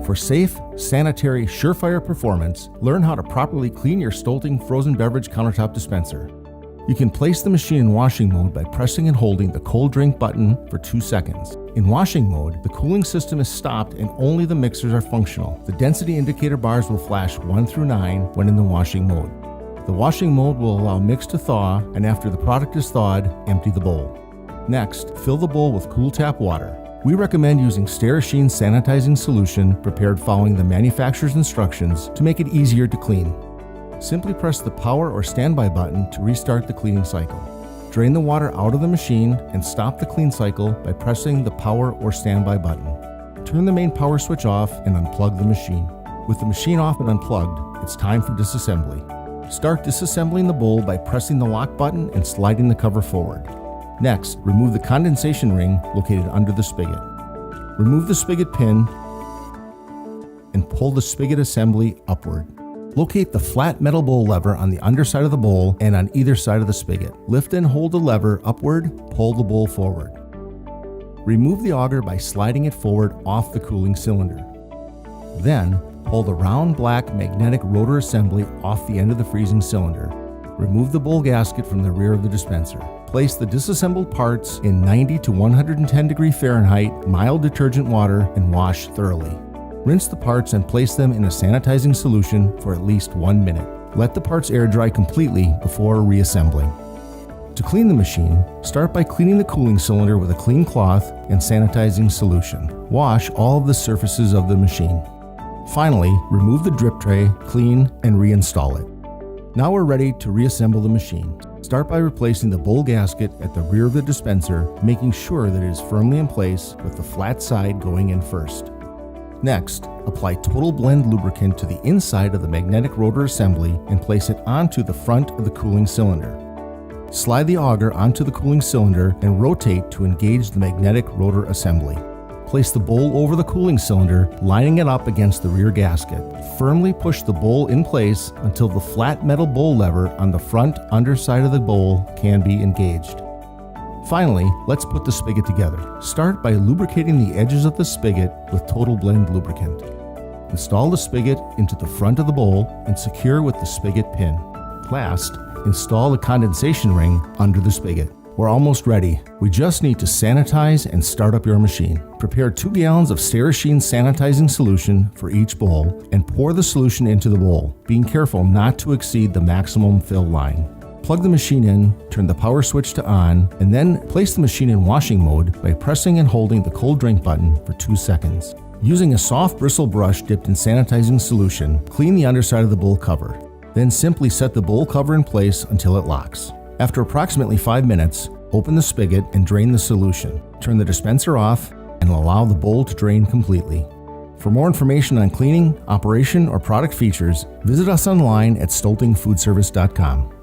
For safe, sanitary, surefire performance, learn how to properly clean your Stoelting frozen beverage countertop dispenser. You can place the machine in washing mode by pressing and holding the cold drink button for 2 seconds. In washing mode, the cooling system is stopped and only the mixers are functional. The density indicator bars will flash 1 through 9 when in the washing mode. The washing mode will allow mix to thaw, and after the product is thawed, empty the bowl. Next, fill the bowl with cool tap water. We recommend using Stoelting sanitizing solution prepared following the manufacturer's instructions to make it easier to clean. Simply press the power or standby button to restart the cleaning cycle. Drain the water out of the machine and stop the clean cycle by pressing the power or standby button. Turn the main power switch off and unplug the machine. With the machine off and unplugged, it's time for disassembly. Start disassembling the bowl by pressing the lock button and sliding the cover forward. Next, remove the condensation ring located under the spigot. Remove the spigot pin and pull the spigot assembly upward. Locate the flat metal bowl lever on the underside of the bowl and on either side of the spigot. Lift and hold the lever upward, pull the bowl forward. Remove the auger by sliding it forward off the cooling cylinder. Then, pull the round black magnetic rotor assembly off the end of the freezing cylinder. Remove the bowl gasket from the rear of the dispenser. Place the disassembled parts in 90 to 110 degree Fahrenheit mild detergent water and wash thoroughly. Rinse the parts and place them in a sanitizing solution for at least 1 minute. Let the parts air dry completely before reassembling. To clean the machine, start by cleaning the cooling cylinder with a clean cloth and sanitizing solution. Wash all of the surfaces of the machine. Finally, remove the drip tray, clean, and reinstall it. Now we're ready to reassemble the machine. Start by replacing the bowl gasket at the rear of the dispenser, making sure that it is firmly in place with the flat side going in first. Next, apply Total Blend lubricant to the inside of the magnetic rotor assembly and place it onto the front of the cooling cylinder. Slide the auger onto the cooling cylinder and rotate to engage the magnetic rotor assembly. Place the bowl over the cooling cylinder, lining it up against the rear gasket. Firmly push the bowl in place until the flat metal bowl lever on the front underside of the bowl can be engaged. Finally, let's put the spigot together. Start by lubricating the edges of the spigot with Total Blend lubricant. Install the spigot into the front of the bowl and secure with the spigot pin. Last, install the condensation ring under the spigot. We're almost ready. We just need to sanitize and start up your machine. Prepare 2 gallons of Stoelting sanitizing solution for each bowl and pour the solution into the bowl, being careful not to exceed the maximum fill line. Plug the machine in, turn the power switch to on, and then place the machine in washing mode by pressing and holding the cold drink button for 2 seconds. Using a soft bristle brush dipped in sanitizing solution, clean the underside of the bowl cover. Then simply set the bowl cover in place until it locks. After approximately 5 minutes, open the spigot and drain the solution. Turn the dispenser off and allow the bowl to drain completely. For more information on cleaning, operation, or product features, visit us online at stoeltingfoodservice.com.